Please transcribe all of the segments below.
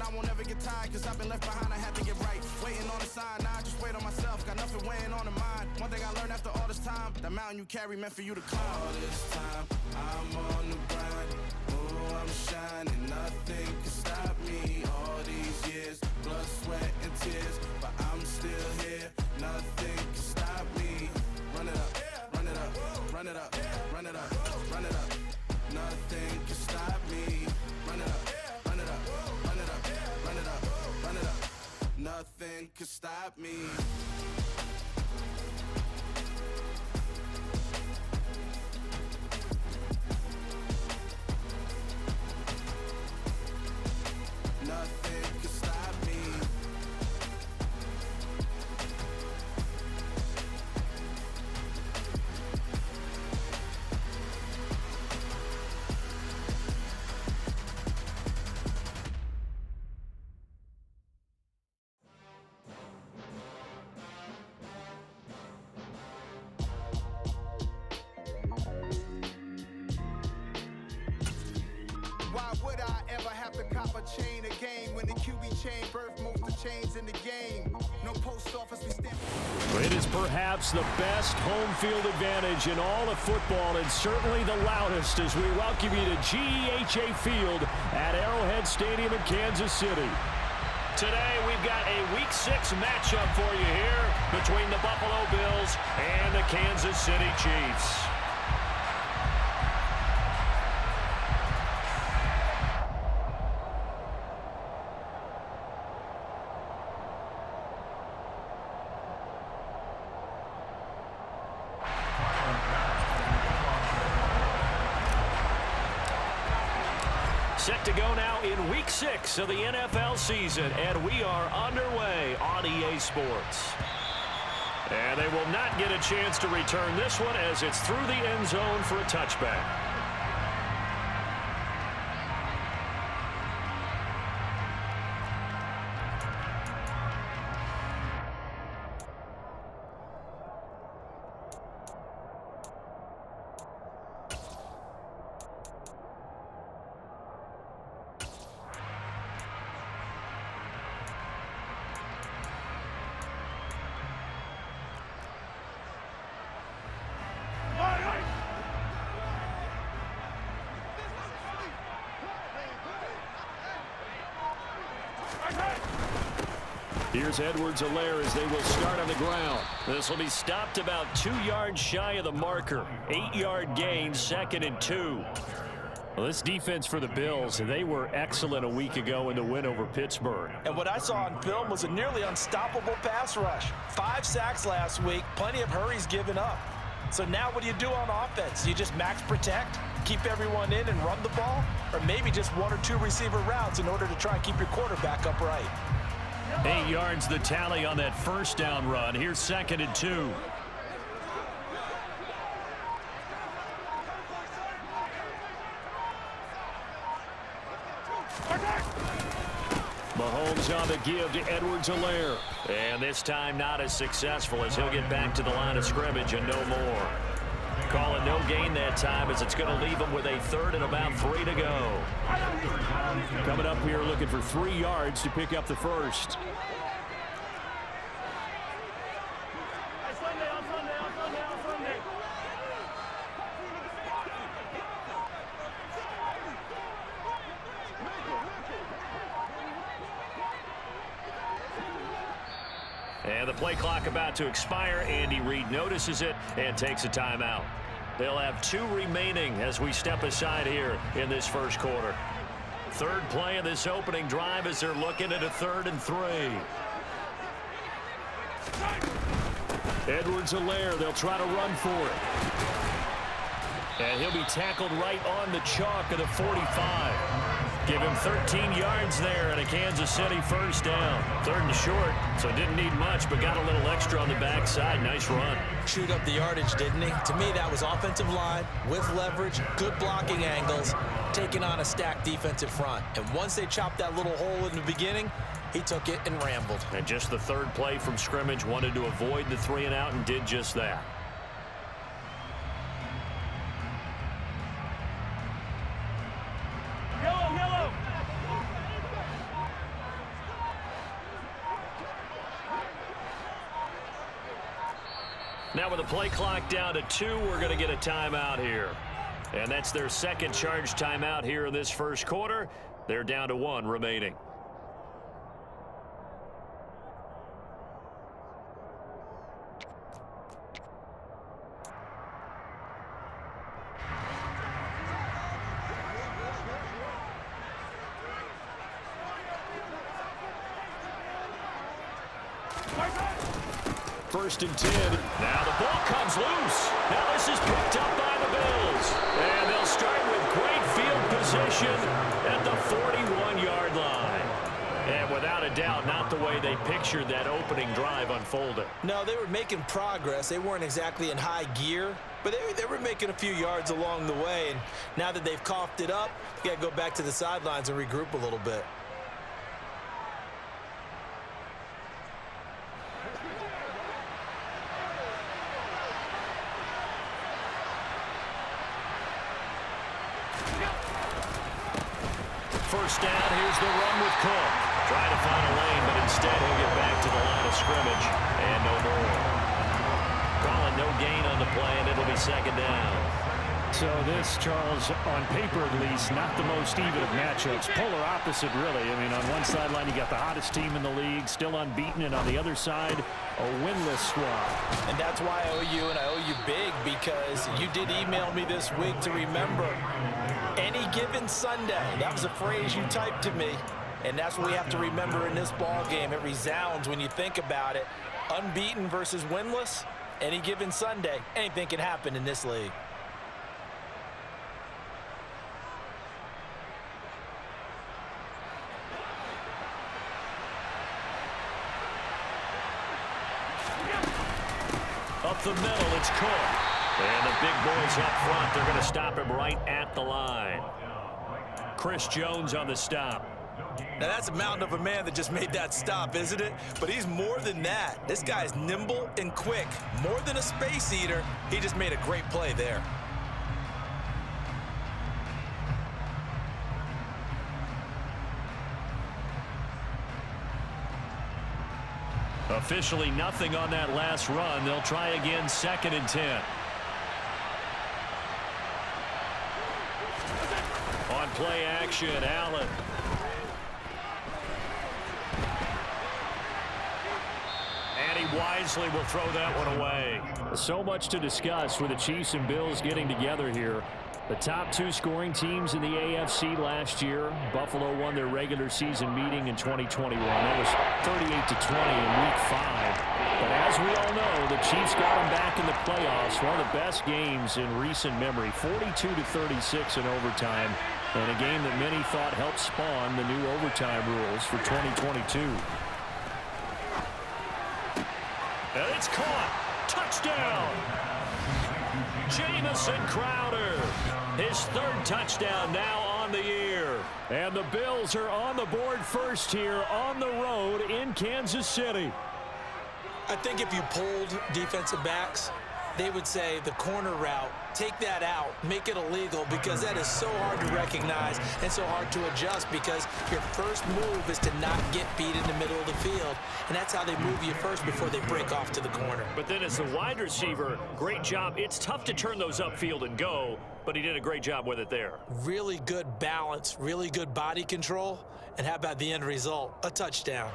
I won't ever get tired, cause I've been left behind, I had to get right. Waiting on the sign, now I just wait on myself, got nothing weighing on the mind. One thing I learned after all this time, that mountain you carry meant for you to climb. All this time, I'm on the grind, oh, I'm shining, nothing can stop me. All these years, blood, sweat, and tears, but I'm still here, nothing can stop me. Run it up, run it up, run it up, run it up, run it up. Nothing can stop me. Run it up, run it up, run it up, run it up, run it up. Nothing can stop me. Nothing can stop me. Why would I ever have to cop a chain again when the QB chain birthed most of chains in the game? No post office, we stand. It is perhaps the best home field advantage in all of football, and certainly the loudest as we welcome you to GEHA Field at Arrowhead Stadium in Kansas City. Today we've got a Week 6 matchup for you here between the Buffalo Bills and the Kansas City Chiefs. Set to go now in Week 6 of the NFL season, and we are underway on EA Sports. And they will not get a chance to return this one as it's through the end zone for a touchback. Here's Edwards-Helaire as they will start on the ground. This will be stopped about 2 yards shy of the marker. 8-yard gain, 2nd and 2. Well, this defense for the Bills, they were excellent a week ago in the win over Pittsburgh. And what I saw on film was a nearly unstoppable pass rush. 5 sacks last week, plenty of hurries given up. So now what do you do on offense? You just max protect, keep everyone in and run the ball? Or maybe just 1 or 2 receiver routes in order to try and keep your quarterback upright? 8 yards the tally on that first down run. Here's 2nd and 2. Mahomes on the give to Edwards-Helaire. And this time not as successful as he'll get back to the line of scrimmage and no more. Calling no gain that time as it's going to leave him with a 3rd and about 3 to go. Coming up here looking for 3 yards to pick up the first. And the play clock about to expire. Andy Reid notices it and takes a timeout. They'll have 2 remaining as we step aside here in this first quarter. 3rd play of this opening drive as they're looking at a 3rd and 3. Edwards-Helaire, they'll try to run for it. And he'll be tackled right on the chalk of the 45. Give him 13 yards there and a Kansas City first down. 3rd and short, so didn't need much, but got a little extra on the backside. Nice run. Chewed up the yardage, didn't he? To me, that was offensive line with leverage, good blocking angles, taking on a stacked defensive front. And once they chopped that little hole in the beginning, he took it and rambled. And just the 3rd play from scrimmage, wanted to avoid the 3 and out and did just that. Now with the play clock down to 2, we're going to get a timeout here. And that's their second charge timeout here in this first quarter. They're down to 1 remaining. First and 10. Now the ball comes loose. Now this is picked up by the Bills. And they'll start with great field position at the 41-yard line. And without a doubt, not the way they pictured that opening drive unfolding. No, they were making progress. They weren't exactly in high gear, but they were making a few yards along the way. And now that they've coughed it up, you got to go back to the sidelines and regroup a little bit. First down, here's the run with Cook. Trying to find a lane, but instead he'll get back to the line of scrimmage. And no more. Calling no gain on the play, and it'll be second down. So this, Charles, on paper at least, not the most even of matchups. Polar opposite, really. I mean, on one sideline, you got the hottest team in the league, still unbeaten, and on the other side, a winless squad. And that's why I owe you, and I owe you big, because you did email me this week to remember any given Sunday. That was a phrase you typed to me, and that's what we have to remember in this ball game. It resounds when you think about it. Unbeaten versus winless, any given Sunday, anything can happen in this league. Up the middle, it's Cook. And the big boys up front, they're going to stop him right at the line. Chris Jones on the stop. Now, that's a mountain of a man that just made that stop, isn't it? But he's more than that. This guy's nimble and quick. More than a space eater, he just made a great play there. Officially nothing on that last run. They'll try again, second and 10. On play action, Allen. And he wisely will throw that one away. So much to discuss with the Chiefs and Bills getting together here. The top 2 scoring teams in the AFC last year. Buffalo won their regular season meeting in 2021. That was 38-20 in Week 5. But as we all know, the Chiefs got them back in the playoffs. One of the best games in recent memory. 42-36 in overtime. And a game that many thought helped spawn the new overtime rules for 2022. And it's caught. Touchdown. Jamison Crowder. His 3rd touchdown now on the year. And the Bills are on the board first here on the road in Kansas City. I think if you polled defensive backs, they would say the corner route, take that out, make it illegal, because that is so hard to recognize and so hard to adjust, because your first move is to not get beat in the middle of the field, and that's how they move you first before they break off to the corner. But then as the wide receiver, great job. It's tough to turn those upfield and go, but he did a great job with it there. Really good balance, really good body control, and how about the end result? A touchdown.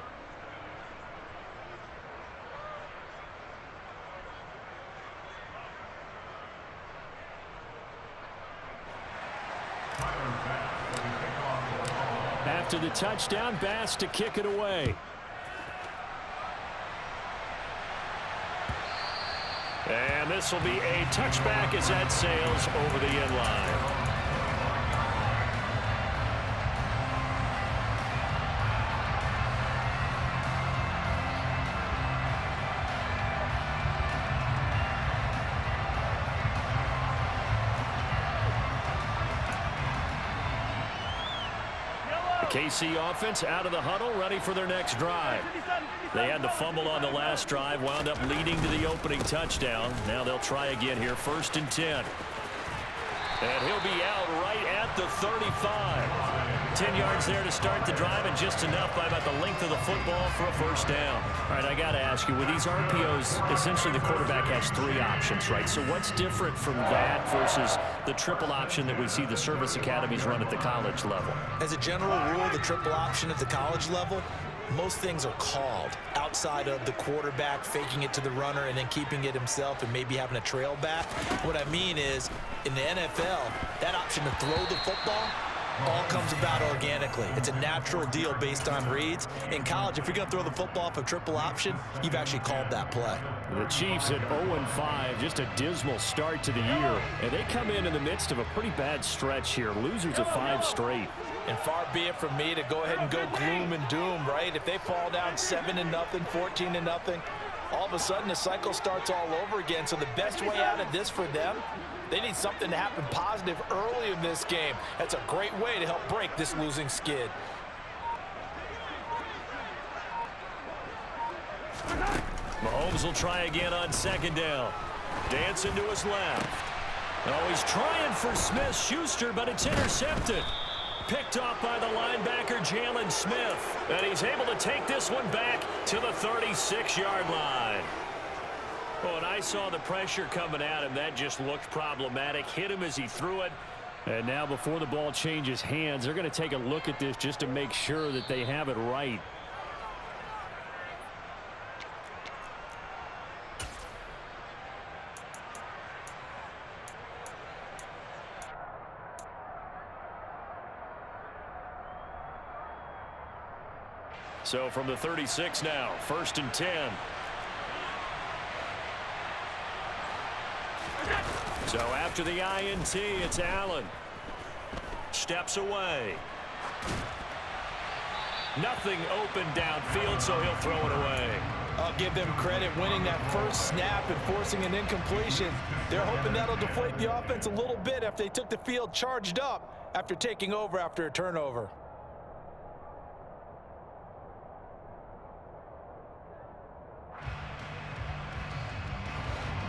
After the touchdown, Bass to kick it away. And this will be a touchback as that sails over the end line. KC offense out of the huddle, ready for their next drive. They had the fumble on the last drive, wound up leading to the opening touchdown. Now they'll try again here, 1st and 10. And he'll be out right at the 35. 10 yards there to start the drive, and just enough by about the length of the football for a first down. All right, I got to ask you, with these RPOs, essentially the quarterback has 3 options, right? So what's different from that versus the triple option that we see the service academies run at the college level? As a general rule, the triple option at the college level, most things are called outside of the quarterback faking it to the runner and then keeping it himself and maybe having a trail back. What I mean is, in the NFL, that option to throw the football all comes about organically. It's a natural deal based on reads. In college, if you're going to throw the football off a triple option, you've actually called that play. The Chiefs at 0-5, just a dismal start to the year. And they come in the midst of a pretty bad stretch here. Losers of 5 straight. And far be it from me to go ahead and go gloom and doom, right? If they fall down 7-0, 14-0, all of a sudden the cycle starts all over again. So the best way out of this for them, they need something to happen positive early in this game. That's a great way to help break this losing skid. Mahomes will try again on 2nd down. Dancing to his left. Oh, he's trying for Smith-Schuster, but it's intercepted. Picked off by the linebacker, Jalen Smith. And he's able to take this one back to the 36-yard line. Oh, and I saw the pressure coming at him. That just looked problematic. Hit him as he threw it. And now before the ball changes hands, they're going to take a look at this just to make sure that they have it right. So from the 36 now, 1st and 10. So after the INT, it's Allen. Steps away. Nothing open downfield, so he'll throw it away. I'll give them credit winning that first snap and forcing an incompletion. They're hoping that'll deflate the offense a little bit after they took the field charged up after taking over after a turnover.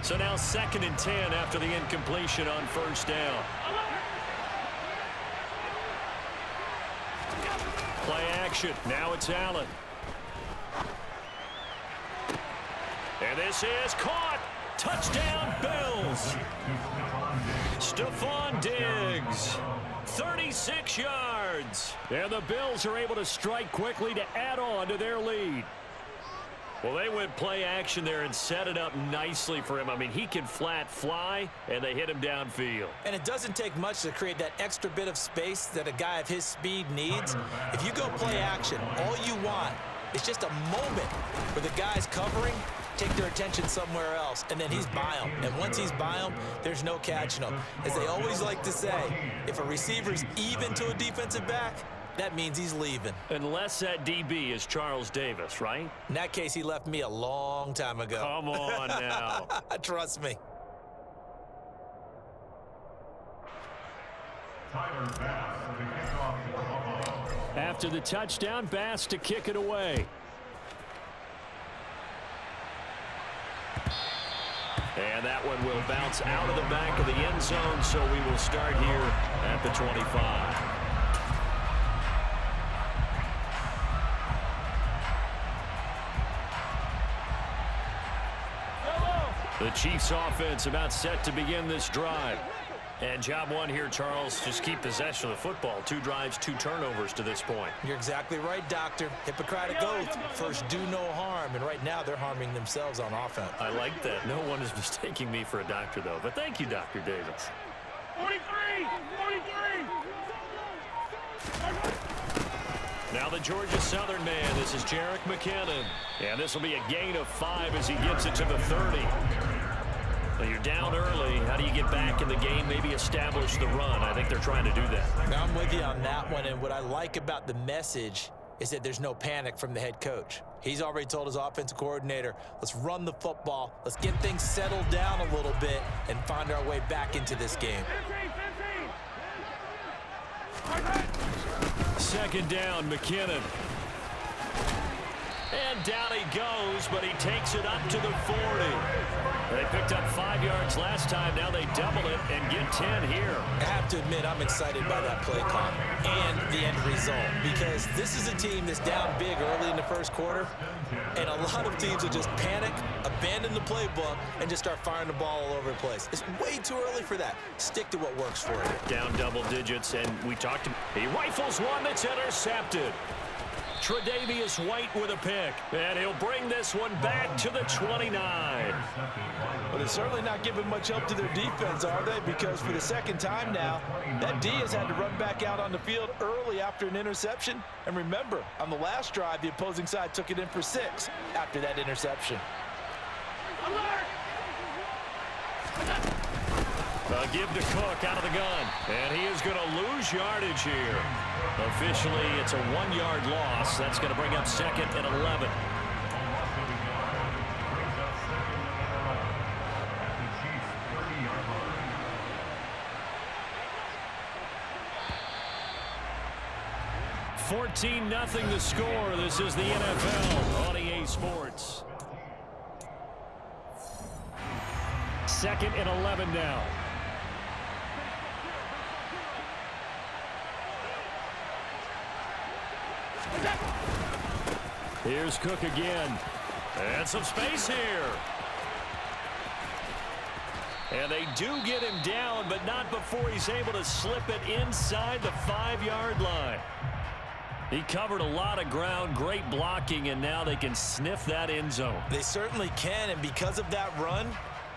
So now 2nd and 10 after the incompletion on 1st down. Play action. Now it's Allen. And this is caught. Touchdown, Bills. Stephon Diggs. 36 yards. And the Bills are able to strike quickly to add on to their lead. Well, they went play action there and set it up nicely for him. I mean, he can flat fly, and they hit him downfield. And it doesn't take much to create that extra bit of space that a guy of his speed needs. If you go play action, all you want is just a moment where the guy's covering, take their attention somewhere else, and then he's by him. And once he's by him, there's no catching him. As they always like to say, if a receiver's even to a defensive back, that means he's leaving. Unless that DB is Charles Davis, right? In that case, he left me a long time ago. Come on now. Trust me. After the touchdown, Bass to kick it away. And that one will bounce out of the back of the end zone, so we will start here at the 25. The Chiefs offense about set to begin this drive. And job one here, Charles, just keep possession of the football. 2 drives, 2 turnovers to this point. You're exactly right, Doctor. Hippocratic oath. First, do no harm. And right now, they're harming themselves on offense. I like that. No one is mistaking me for a doctor, though. But thank you, Dr. Davis. 43! 43! Now the Georgia Southern man. This is Jerick McKinnon. And this will be a gain of 5 as he gets it to the 30. Well, you're down early. How do you get back in the game? Maybe establish the run. I think they're trying to do that. Now, I'm with you on that one. And what I like about the message is that there's no panic from the head coach. He's already told his offensive coordinator, let's run the football. Let's get things settled down a little bit and find our way back into this game. 15! 2nd down, McKinnon. And down he goes, but he takes it up to the 40. They picked up 5 yards last time. Now they double it and get 10 here. I have to admit, I'm excited by that play call and the end result, because this is a team that's down big early in the first quarter, and a lot of teams will just panic, abandon the playbook, and just start firing the ball all over the place. It's way too early for that. Stick to what works for you. Down double digits, and we talked. He rifles one that's intercepted. Tre'Davious White with a pick, and he'll bring this one back to the 29. But they're certainly not giving much help to their defense, are they? Because for the second time now, that D has had to run back out on the field early after an interception. And remember, on the last drive, the opposing side took it in for 6 after that interception. A give to Cook out of the gun, and he is going to lose yardage here. Officially, it's a 1-yard loss. That's going to bring up 2nd and 11. $14-0 the score. This is the NFL on EA Sports. 2nd and 11 now. Here's Cook again. And some space here. And they do get him down, but not before he's able to slip it inside the 5-yard line. He covered a lot of ground, great blocking, and now they can sniff that end zone. They certainly can, and because of that run,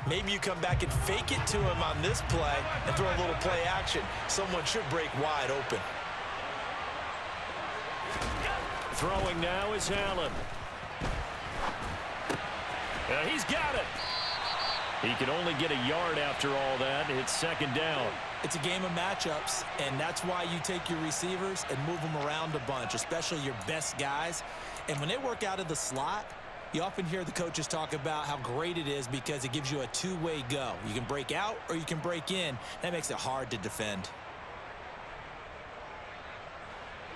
maybe you come back and fake it to him on this play and throw a little play action. Someone should break wide open. Throwing now is Allen. He's got it. He can only get a yard after all that. It's 2nd down. It's a game of matchups, and that's why you take your receivers and move them around a bunch, especially your best guys. And when they work out of the slot, you often hear the coaches talk about how great it is because it gives you a two-way go. You can break out or you can break in. That makes it hard to defend.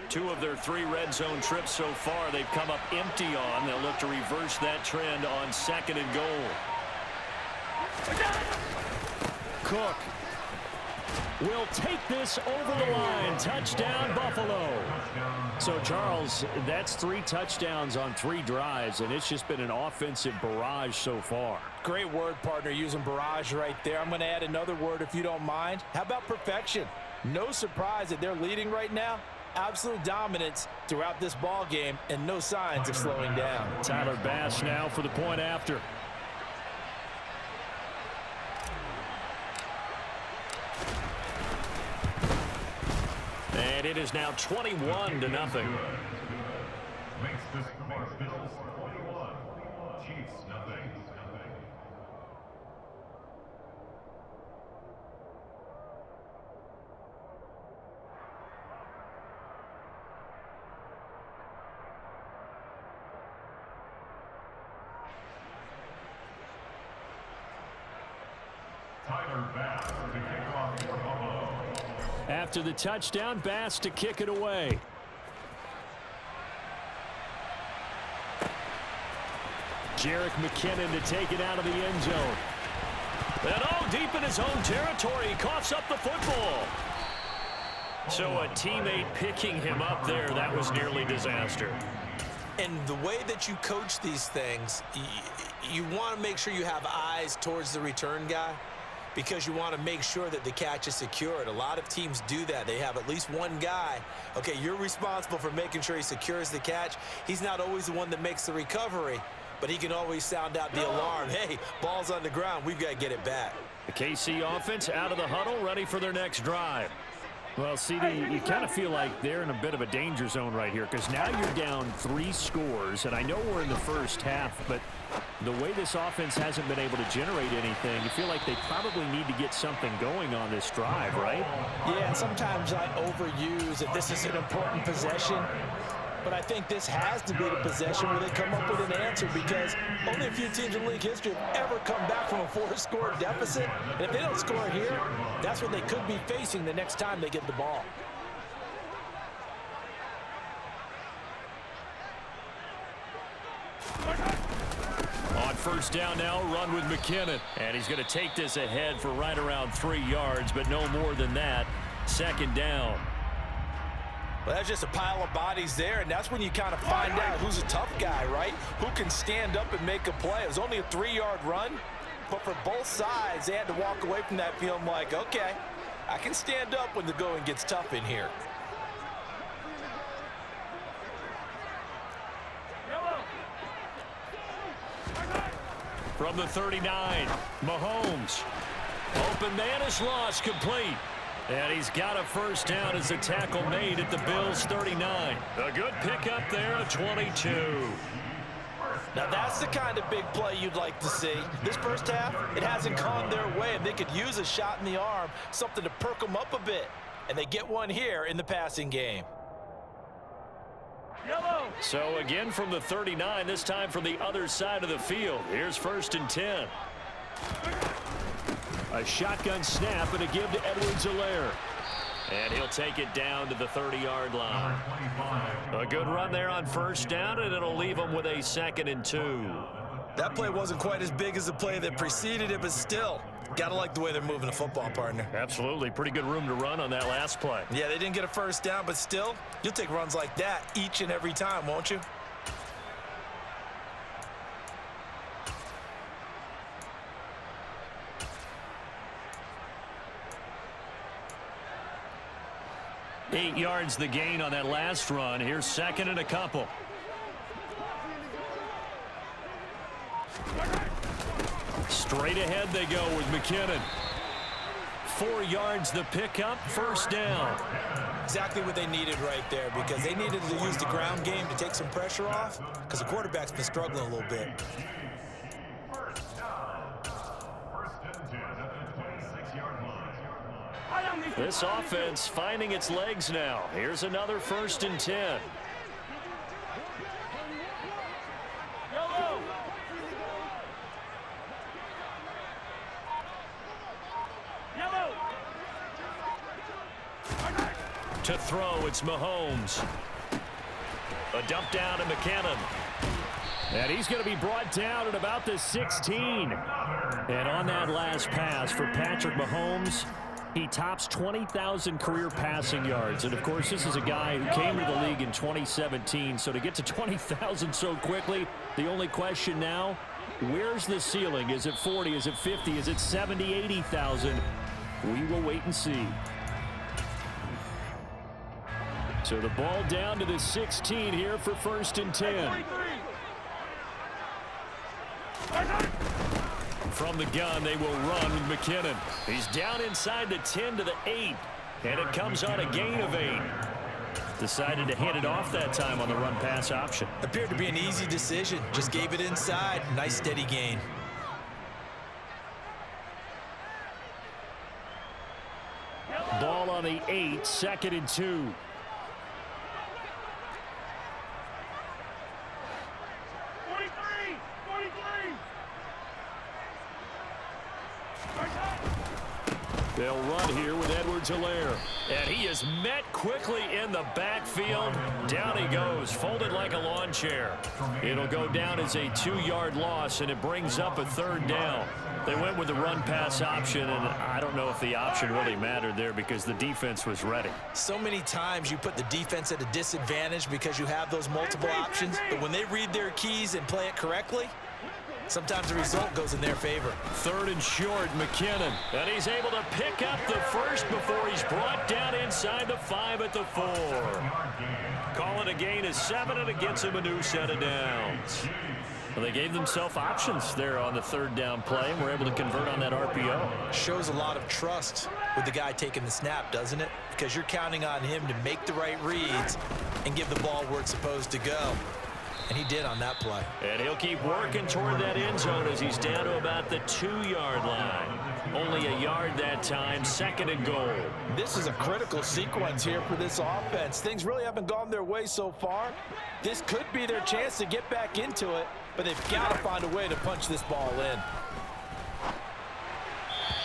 2 of their 3 red zone trips so far they've come up empty on. They'll look to reverse that trend on 2nd and goal. Cook will take this over the line. Touchdown, Buffalo. So, Charles, that's 3 touchdowns on 3 drives, and it's just been an offensive barrage so far. Great word, partner, using barrage right there. I'm going to add another word if you don't mind. How about perfection? No surprise that they're leading right now. Absolute dominance throughout this ball game and no signs of slowing down. Tyler Bass now for the point after. And it is now 21-0. Makes this score Bills 21, Chiefs nothing. Tyler Bass to kick off for Buffalo. After the touchdown, Bass to kick it away. Jerick McKinnon to take it out of the end zone. And deep in his own territory, he coughs up the football. So a teammate picking him up there, that was nearly disaster. And the way that you coach these things, you want to make sure you have eyes towards the return guy, because you want to make sure that the catch is secured. A lot of teams do that. They have at least one guy. Okay, you're responsible for making sure he secures the catch. He's not always the one that makes the recovery, but he can always sound out the alarm. Hey, ball's on the ground. We've got to get it back. The KC offense out of the huddle, ready for their next drive. Well, CD, you kind of feel like they're in a bit of a danger zone right here because now you're down 3 scores, and I know we're in the first half, but the way this offense hasn't been able to generate anything, you feel like they probably need to get something going on this drive, right? Yeah, and sometimes I overuse that this is an important possession, but I think this has to be the possession where they come up with an answer, because only a few teams in league history have ever come back from a 4-score deficit. And if they don't score here, that's what they could be facing the next time they get the ball. first down now, run with McKinnon. And he's going to take this ahead for right around 3 yards, but no more than that. Second down. Well, that's just a pile of bodies there, and that's when you kind of find out who's a tough guy, right? Who can stand up and make a play. It was only a 3-yard run, but for both sides, they had to walk away from that feeling like, okay, I can stand up when the going gets tough in here. From the 39, Mahomes. Open man is lost, complete. And he's got a first down as the tackle made at the Bills' 39. A good pickup there, a 22. Now that's the kind of big play you'd like to see. This first half, it hasn't gone their way, and they could use a shot in the arm, something to perk them up a bit. And they get one here in the passing game. So again from the 39, this time from the other side of the field. Here's 1st and 10. A shotgun snap and a give to Edwards-Helaire. And he'll take it down to the 30-yard line. A good run there on first down, and it'll leave him with a 2nd and 2. That play wasn't quite as big as the play that preceded it, but still, gotta like the way they're moving the football, partner. Absolutely. Pretty good room to run on that last play. Yeah, they didn't get a first down, but still, you'll take runs like that each and every time, won't you? Eight yards the gain on that last run. Here's 2nd and a couple. Straight ahead they go with McKinnon. 4 yards the pickup, first down. Exactly what they needed right there, because they needed to use the ground game to take some pressure off, because the quarterback's been struggling a little bit. First down. 1st and 10 at the 26-yard line. This offense finding its legs now. Here's another 1st and 10. To throw, it's Mahomes. A dump down to McKinnon. And he's going to be brought down at about the 16. And on that last pass for Patrick Mahomes, he tops 20,000 career passing yards. And, of course, this is a guy who came to the league in 2017. So to get to 20,000 so quickly, the only question now, where's the ceiling? Is it 40? Is it 50? Is it 70, 80,000? We will wait and see. So the ball down to the 16 here for 1st and 10. From the gun, they will run with McKinnon. He's down inside the 10 to the 8, and it comes on a gain of 8. Decided to hand it off that time on the run-pass option. Appeared to be an easy decision. Just gave it inside. Nice steady gain. Ball on the 8, 2nd and 2. They'll run here with Edwards-Helaire. And he is met quickly in the backfield. Down he goes, folded like a lawn chair. It'll go down as a 2-yard loss, and it brings up a 3rd down. They went with the run-pass option, and I don't know if the option really mattered there because the defense was ready. So many times you put the defense at a disadvantage because you have those multiple options, but when they read their keys and play it correctly, sometimes the result goes in their favor. 3rd and short, McKinnon. And he's able to pick up the first before he's brought down inside the 5 at the 4. Calling a gain of 7, and it gets him a new set of downs. Well, they gave themselves options there on the 3rd down play, and were able to convert on that RPO. Shows a lot of trust with the guy taking the snap, doesn't it? Because you're counting on him to make the right reads and give the ball where it's supposed to go. And he did on that play. And he'll keep working toward that end zone as he's down to about the 2-yard line. Only a yard that time, 2nd and goal. This is a critical sequence here for this offense. Things really haven't gone their way so far. This could be their chance to get back into it, but they've got to find a way to punch this ball in.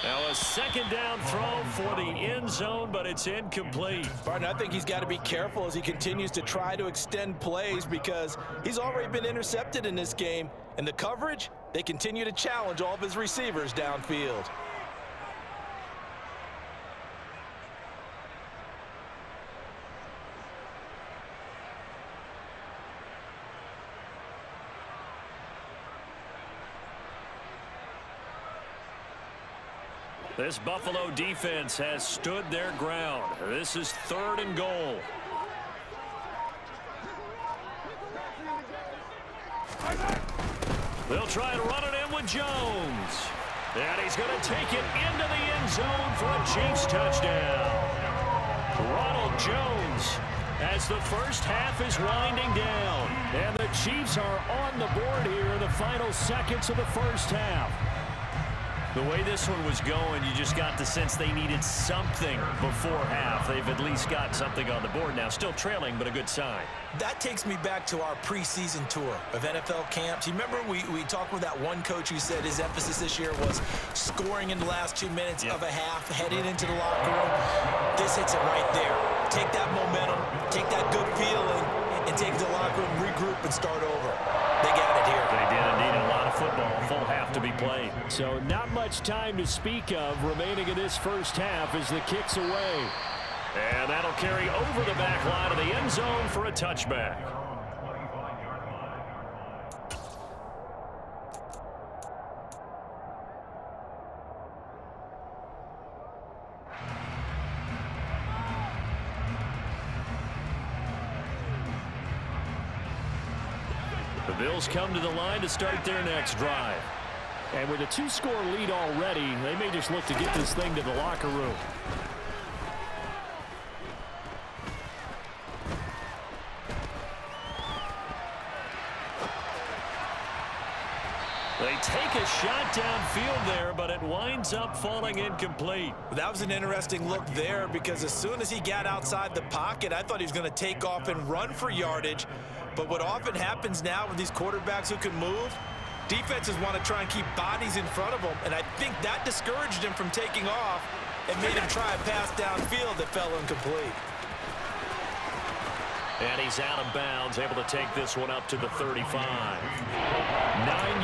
Now a 2nd down throw for the end zone, but it's incomplete. Barton, I think he's got to be careful as he continues to try to extend plays because he's already been intercepted in this game, and the coverage, They continue to challenge all of his receivers downfield. This Buffalo defense has stood their ground. This is 3rd and goal. They'll try and run it in with Jones. And he's going to take it into the end zone for a Chiefs touchdown. Ronald Jones, as the first half is winding down. And the Chiefs are on the board here in the final seconds of the first half. The way this one was going, you just got the sense they needed something before half. They've at least got something on the board now. Still trailing, but a good sign. That takes me back to our preseason tour of NFL camps. You remember we talked with that one coach who said his emphasis this year was scoring in the last 2 minutes of a half, heading into the locker room. This hits it right there. Take that momentum, take that good feeling, and take it to the locker room, regroup, and start over. They got it here. They did indeed. A lot of football, full half to be played. So not much time to speak of remaining in this first half as the kick's away. And that'll carry over the back line of the end zone for a touchback. The Bills come to the line to start their next drive. And with a 2-score lead already, they may just look to get this thing to the locker room. They take a shot downfield there, but it winds up falling incomplete. That was an interesting look there because as soon as he got outside the pocket, I thought he was going to take off and run for yardage. But what often happens now with these quarterbacks who can move, defenses want to try and keep bodies in front of them, and I think that discouraged him from taking off and made him try a pass downfield that fell incomplete. And he's out of bounds, able to take this one up to the 35. 9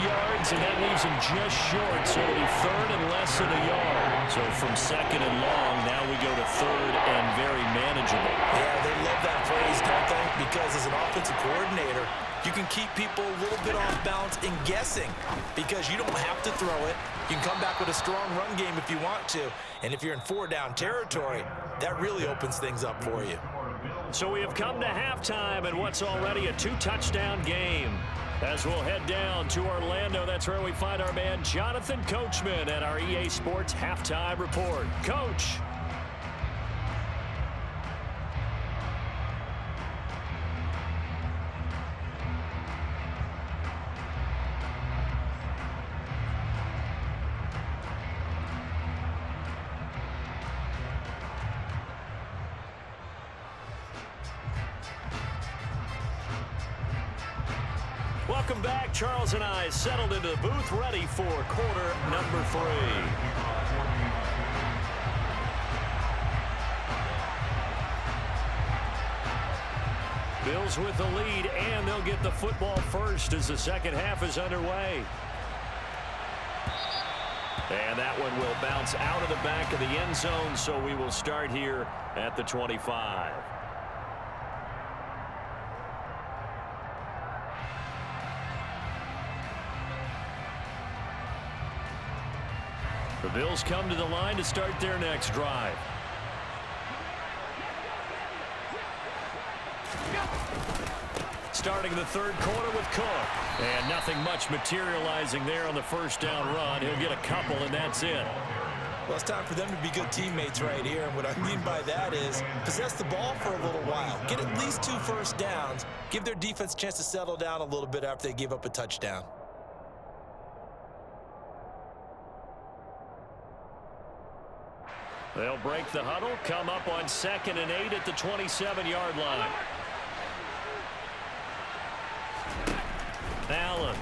yards, and that leaves him just short, so it'll be 3rd and less than a yard. So from 2nd and long, now we go to 3rd and very manageable. Yeah, they love that phrase, don't they? Because as an offensive coordinator, you can keep people a little bit off balance in guessing because you don't have to throw it. You can come back with a strong run game if you want to. And if you're in 4-down territory, that really opens things up for you. So we have come to halftime in what's already a 2-touchdown game. As we'll head down to Orlando, that's where we find our man Jonathan Coachman at our EA Sports Halftime Report. Coach. Welcome back. Charles and I settled into the booth, ready for quarter number 3. Bills with the lead, and they'll get the football first as the second half is underway. And that one will bounce out of the back of the end zone, so we will start here at the 25. The Bills come to the line to start their next drive. Starting the third quarter with Cook. And nothing much materializing there on the first down run. He'll get a couple, and that's it. Well, it's time for them to be good teammates right here. And what I mean by that is possess the ball for a little while. Get at least 2 first downs. Give their defense a chance to settle down a little bit after they give up a touchdown. They'll break the huddle, come up on 2nd and 8 at the 27-yard line. Allen.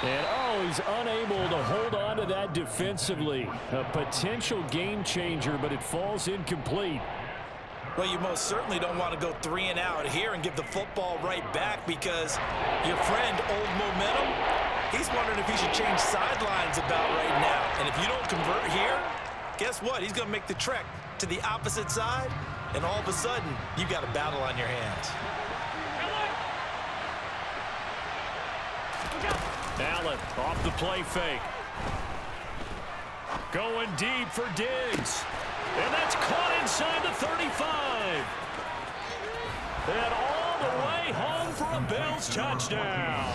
And, he's unable to hold on to that defensively. A potential game changer, but it falls incomplete. Well, you most certainly don't want to go 3 and out here and give the football right back, because your friend, Old Momentum, he's wondering if he should change sidelines about right now. And if you don't convert here, guess what? He's going to make the trek to the opposite side, and all of a sudden, you've got a battle on your hands. Allen off the play fake. Going deep for Diggs. And that's caught inside the 35. And all the way home for a Bills touchdown.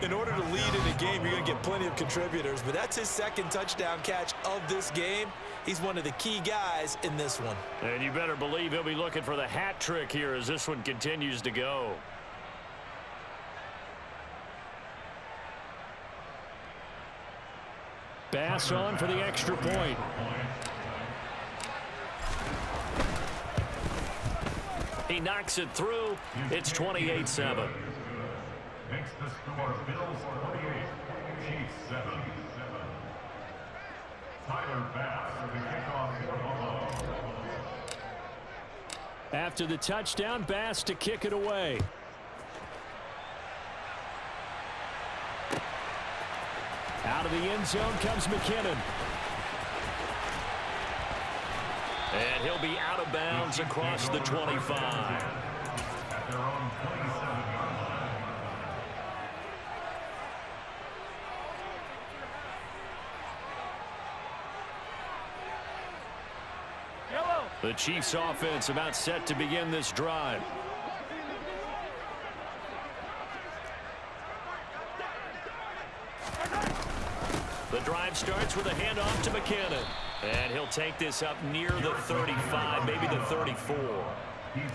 In order to lead in a game, you're going to get plenty of contributors, but that's his second touchdown catch of this game. He's one of the key guys in this one. And you better believe he'll be looking for the hat trick here as this one continues to go. Bass on for the extra point. He knocks it through. It's 28-7. Makes the score Bills 48, Chiefs 7. Tyler Bass for the kickoff for Buffalo. After the touchdown, Bass to kick it away. Out of the end zone comes McKinnon. And he'll be out of bounds across the 25. At their own 27-yard line. The Chiefs offense about set to begin this drive. The drive starts with a handoff to McKinnon. And he'll take this up near the 35, maybe the 34.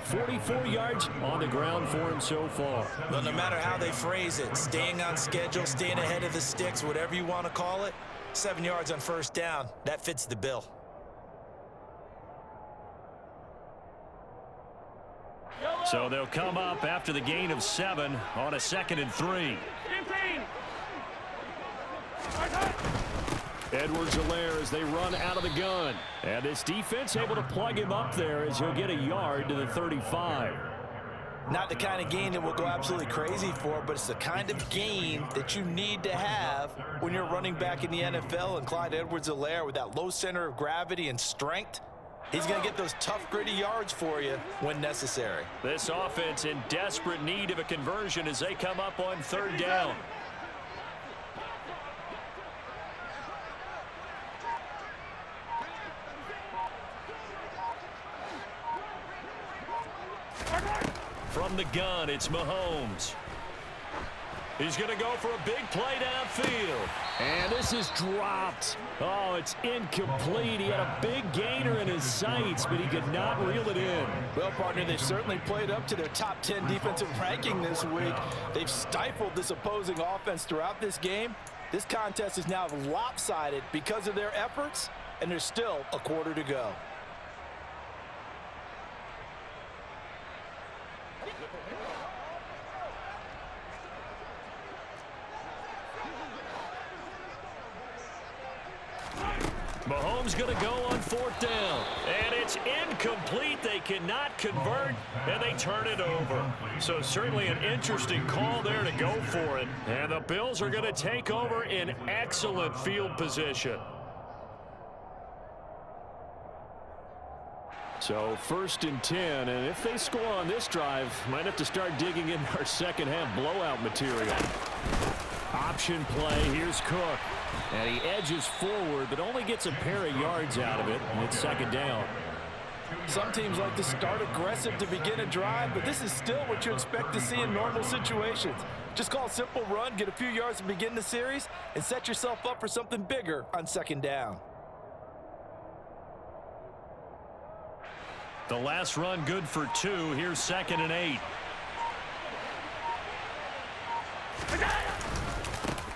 44 yards on the ground for him so far. Well, no matter how they phrase it, staying on schedule, staying ahead of the sticks, whatever you want to call it, 7 yards on first down, that fits the bill. So they'll come up after the gain of 7 on a 2nd and 3. 15. Edwards-Helaire as they run out of the gun. And this defense able to plug him up there as he'll get a yard to the 35. Not the kind of gain that we'll go absolutely crazy for, but it's the kind of gain that you need to have when you're running back in the NFL. And Clyde Edwards-Helaire, with that low center of gravity and strength, he's going to get those tough, gritty yards for you when necessary. This offense in desperate need of a conversion as they come up on 3rd down. From the gun, it's Mahomes. He's going to go for a big play downfield. And this is dropped. Oh, it's incomplete. He had a big gainer in his sights, but he could not reel it in. Well, partner, they've certainly played up to their top 10 defensive ranking this week. They've stifled this opposing offense throughout this game. This contest is now lopsided because of their efforts, and there's still a quarter to go. Mahomes going to go on 4th down. And it's incomplete. They cannot convert, and they turn it over. So certainly an interesting call there to go for it. And the Bills are going to take over in excellent field position. So 1st and 10, and if they score on this drive, might have to start digging in our second half blowout material. Option play, here's Cook. And he edges forward, but only gets a pair of yards out of it, and it's 2nd down. Some teams like to start aggressive to begin a drive, but this is still what you expect to see in normal situations. Just call a simple run, get a few yards to begin the series, and set yourself up for something bigger on 2nd down. The last run good for 2. Here's 2nd and 8.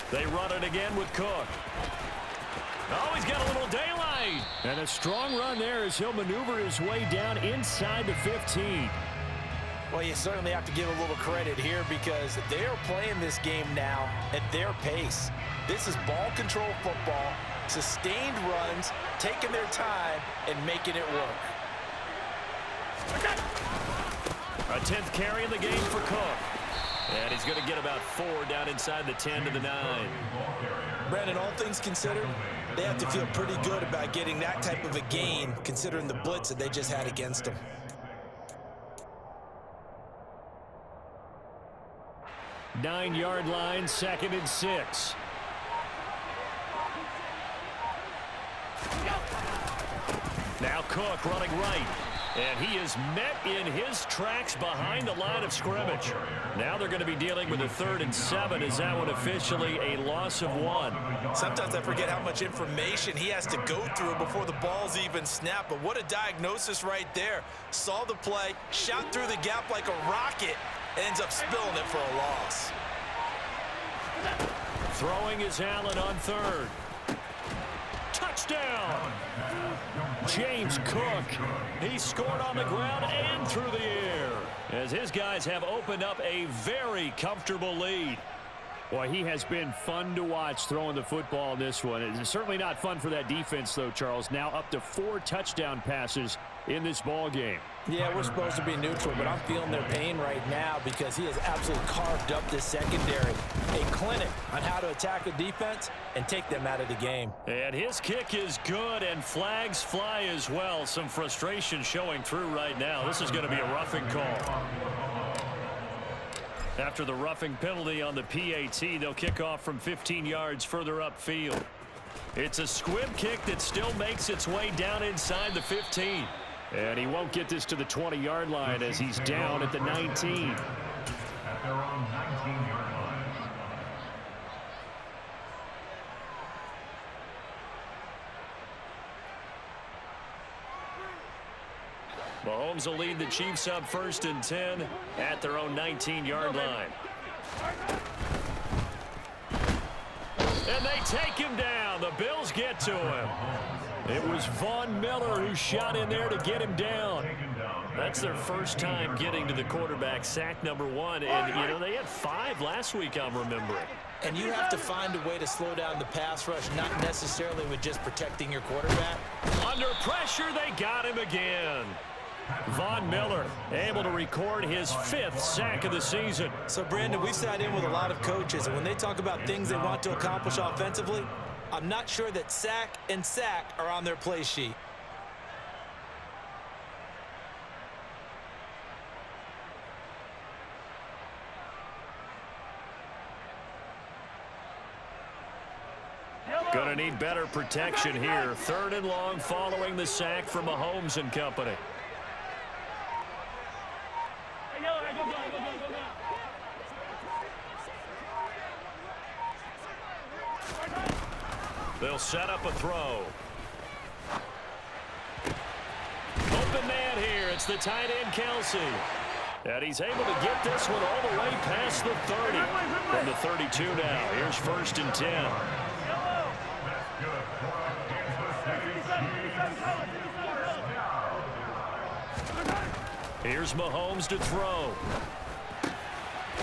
They run it again with Cook. Oh, he's got a little daylight. And a strong run there as he'll maneuver his way down inside the 15. Well, you certainly have to give a little credit here because they are playing this game now at their pace. This is ball control football, sustained runs, taking their time, and making it work. A 10th carry in the game for Cook. And he's going to get about 4 down inside the 10 to the 9. Brandon, all things considered, they have to feel pretty good about getting that type of a gain, considering the blitz that they just had against them. Nine-yard line, 2nd and 6. Now Cook running right. And he is met in his tracks behind the line of scrimmage. Now they're going to be dealing with a 3rd and 7. Is that one officially a loss of 1? Sometimes I forget how much information he has to go through before the ball's even snapped. But what a diagnosis right there. Saw the play, shot through the gap like a rocket, ends up spilling it for a loss. Throwing is Allen on 3rd. Touchdown! James Cook. He scored on the ground and through the air as his guys have opened up a very comfortable lead. Boy, he has been fun to watch throwing the football in this one. It's certainly not fun for that defense, though, Charles. Now up to 4 touchdown passes in this ball game. Yeah, we're supposed to be neutral, but I'm feeling their pain right now because he has absolutely carved up this secondary. A clinic on how to attack a defense and take them out of the game. And his kick is good, and flags fly as well. Some frustration showing through right now. This is going to be a roughing call. After the roughing penalty on the PAT, they'll kick off from 15 yards further upfield. It's a squib kick that still makes its way down inside the 15. And he won't get this to the 20-yard line as he's down at the 19. At their own 19-yard line. Mahomes will lead the Chiefs up 1st and 10 at their own 19-yard line. And they take him down. The Bills get to him. It was Von Miller who shot in there to get him down. That's their first time getting to the quarterback, sack number 1. And, you know, they had 5 last week, I'm remembering. And you have to find a way to slow down the pass rush, not necessarily with just protecting your quarterback. Under pressure, they got him again. Von Miller able to record his 5th sack of the season. So, Brandon, we've sat in with a lot of coaches, and when they talk about things they want to accomplish offensively, I'm not sure that sack and sack are on their play sheet. Gonna need better protection here. 3rd and long following the sack from Mahomes and company. They'll set up a throw. Open man here. It's the tight end, Kelsey. And he's able to get this one all the way past the 30. From the 32 now. Here's 1st and 10. Here's Mahomes to throw.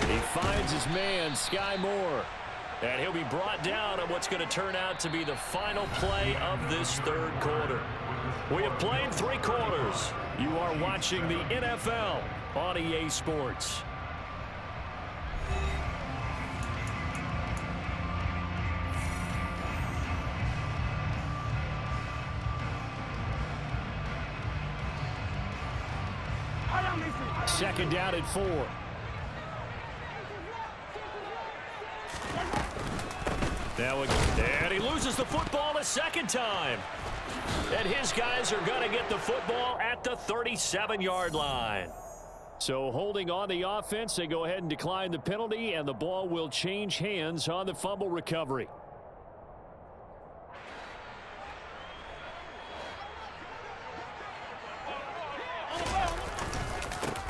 He finds his man, Sky Moore. And he'll be brought down on what's going to turn out to be the final play of this 3rd quarter. We have played 3 quarters. You are watching the NFL on EA Sports. Second down at 4. Now and he loses the football a 2nd time. And his guys are going to get the football at the 37-yard line. So holding on the offense, they go ahead and decline the penalty, and the ball will change hands on the fumble recovery.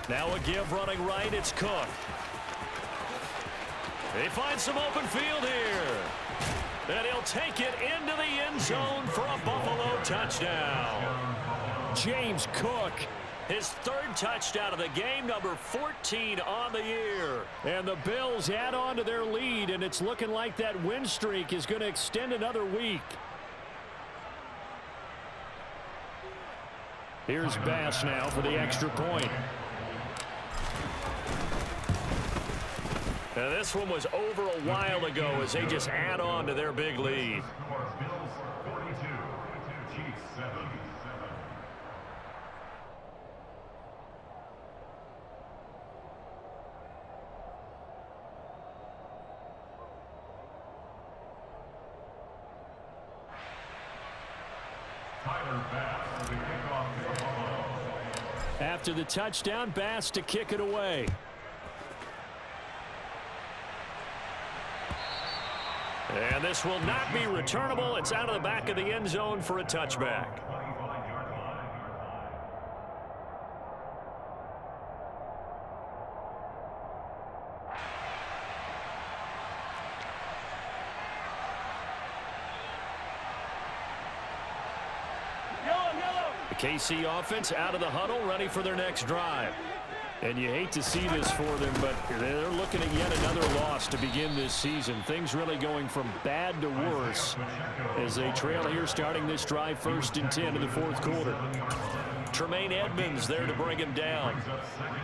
Now a give running right, it's Cook. They find some open field here. And he'll take it into the end zone for a Buffalo touchdown. James Cook, his 3rd touchdown of the game, number 14 on the year. And the Bills add on to their lead, and it's looking like that win streak is going to extend another week. Here's Bass now for the extra point. Now this one was over a while ago as they just add on to their big lead. Bills 42, Chiefs 7. Tyler Bass to kick off for Buffalo. After the touchdown, Bass to kick it away. And this will not be returnable. It's out of the back of the end zone for a touchback. The KC offense out of the huddle, ready for their next drive. And you hate to see this for them, but they're looking at yet another loss to begin this season. Things really going from bad to worse as they trail here starting this drive 1st and 10 in the 4th quarter. Tremaine Edmonds there to bring him down.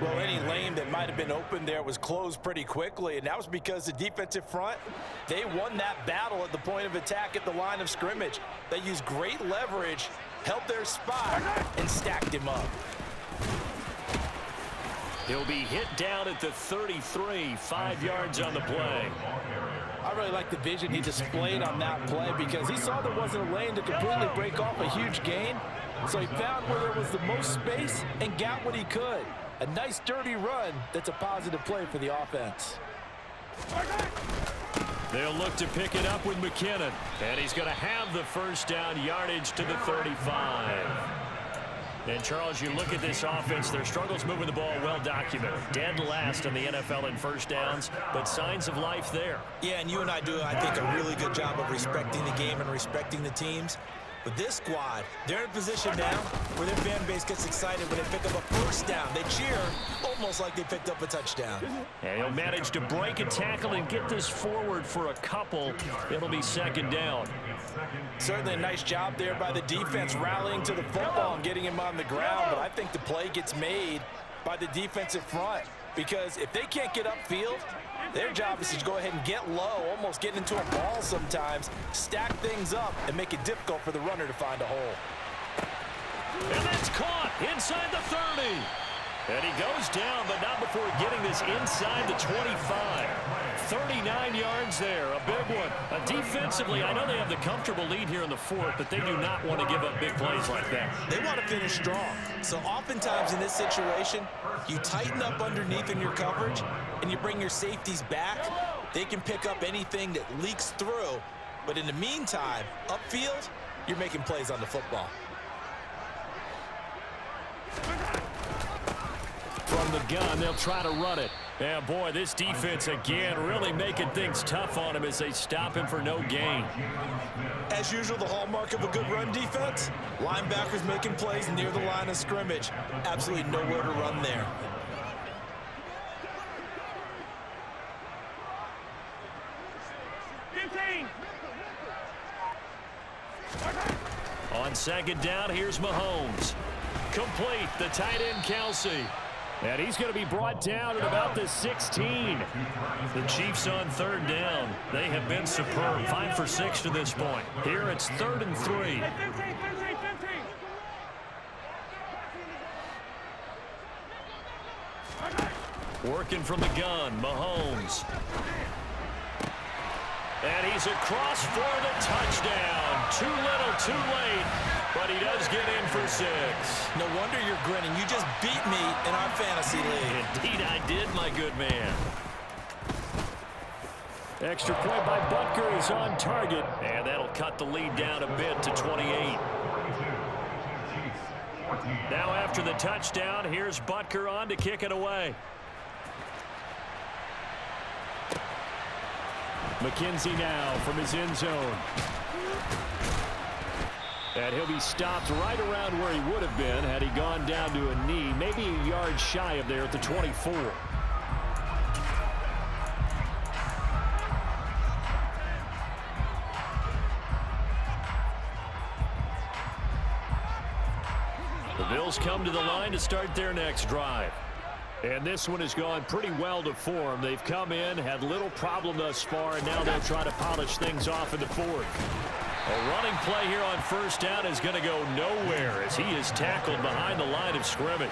Well, any lane that might have been open there was closed pretty quickly, and that was because the defensive front, they won that battle at the point of attack at the line of scrimmage. They used great leverage, held their spot, and stacked him up. He'll be hit down at the 33, 5 yards on the play. I really like the vision he displayed on that play because he saw there wasn't a lane to completely break off a huge gain. So he found where there was the most space and got what he could. A nice dirty run that's a positive play for the offense. They'll look to pick it up with McKinnon. And he's going to have the first down, yardage to the 35. And, Charles, you look at this offense, their struggles moving the ball well documented. Dead last in the NFL in first downs, but signs of life there. Yeah, and you and I do, I think, a really good job of respecting the game and respecting the teams. But this squad, they're in a position now where their fan base gets excited when they pick up a first down. They cheer almost like they picked up a touchdown. And he'll manage to break a tackle and get this forward for a couple. It'll be 2nd down. Certainly a nice job there by the defense rallying to the football and getting him on the ground. But I think the play gets made by the defensive front because if they can't get upfield, their job is to go ahead and get low, almost get into a ball sometimes, stack things up, and make it difficult for the runner to find a hole. And that's caught inside the 30. And he goes down, but not before getting this inside the 25. 39 yards there, a big one. Defensively, I know they have the comfortable lead here in the 4th, but they do not want to give up big plays like that. They want to finish strong. So oftentimes in this situation, you tighten up underneath in your coverage, and you bring your safeties back. They can pick up anything that leaks through. But in the meantime, upfield, you're making plays on the football. From the gun, they'll try to run it. Yeah, boy, this defense again really making things tough on him as they stop him for no gain. As usual, the hallmark of a good run defense, linebackers making plays near the line of scrimmage. Absolutely nowhere to run there. On 2nd down, here's Mahomes. Complete, the tight end Kelsey. And he's going to be brought down at about the 16. The Chiefs on 3rd down. They have been superb. 5 for 6 to this point. Here it's 3rd and 3. Working from the gun, Mahomes. And he's across for the touchdown. Too little, too late. But he does get in for 6. No wonder you're grinning. You just beat me in our fantasy league. Indeed I did, my good man. Extra point by Butker is on target. And that'll cut the lead down a bit to 28. Now after the touchdown, here's Butker on to kick it away. McKenzie now from his end zone. And he'll be stopped right around where he would have been had he gone down to a knee, maybe a yard shy of there at the 24. The Bills Bills come to the line to start their next drive. And this one has gone pretty well to form. They've come in, had little problem thus far, and now they'll try to polish things off in the fourth. A running play here on first down is going to go nowhere as he is tackled behind the line of scrimmage.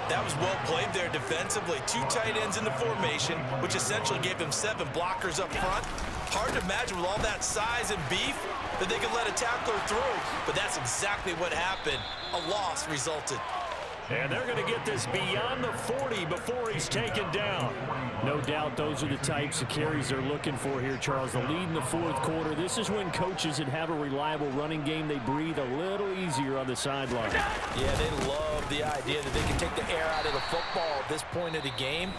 That was well played there defensively. 2 tight ends in the formation, which essentially gave them 7 blockers up front. Hard to imagine with all that size and beef that they could let a tackler through, but that's exactly what happened. A loss resulted. And they're going to get this beyond the 40 before he's taken down. No doubt those are the types of carries they're looking for here, Charles. The lead in the fourth quarter. This is when coaches that have a reliable running game, they breathe a little easier on the sideline. Yeah, they love the idea that they can take the air out of the football at this point of the game.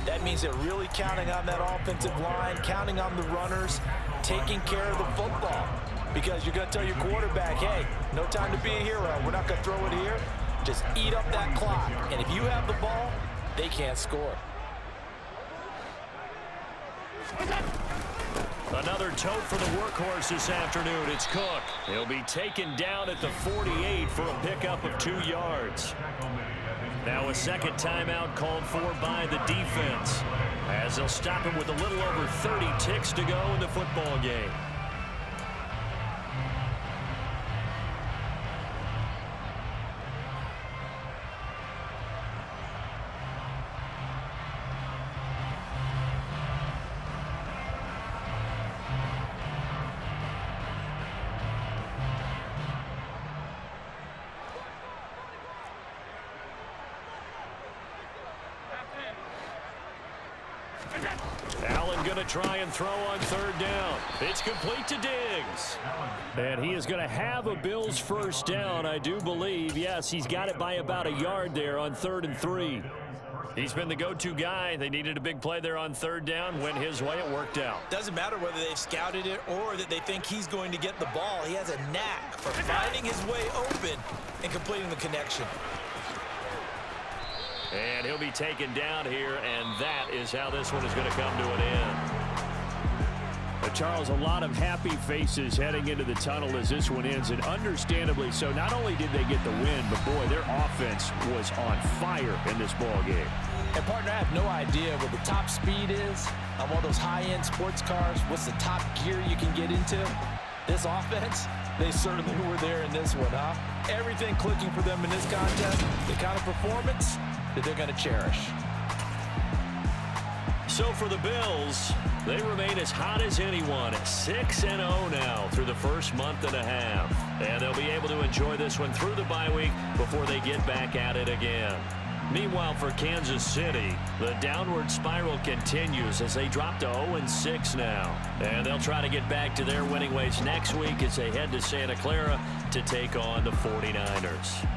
That means they're really counting on that offensive line, counting on the runners, taking care of the football. Because you're going to tell your quarterback, hey, no time to be a hero. We're not going to throw it here. Just eat up that clock. And if you have the ball, they can't score. Another tote for the workhorse this afternoon. It's Cook. He'll be taken down at the 48 for a pickup of 2 yards. Now a second timeout called for by the defense, as they'll stop him with a little over 30 ticks to go in the football game. Allen going to try and throw on third down. It's complete to Diggs. And he is going to have a Bills first down, I do believe. Yes, he's got it by about a yard there on 3rd and 3. He's been the go-to guy. They needed a big play there on third down. Went his way. It worked out. Doesn't matter whether they've scouted it or that they think he's going to get the ball. He has a knack for finding his way open and completing the connection. And he'll be taken down here, and that is how this one is going to come to an end. But Charles, a lot of happy faces heading into the tunnel as this one ends, and understandably so. Not only did they get the win, but boy, their offense was on fire in this ball game. And partner, I have no idea what the top speed is on one of those high-end sports cars. What's the top gear you can get into? This offense, they certainly were there in this one, huh? Everything clicking for them in this contest, the kind of performance that they're going to cherish. So for the Bills, they remain as hot as anyone at 6-0 now through the first month and a half. And they'll be able to enjoy this one through the bye week before they get back at it again. Meanwhile, for Kansas City, the downward spiral continues as they drop to 0-6 now. And they'll try to get back to their winning ways next week as they head to Santa Clara to take on the 49ers.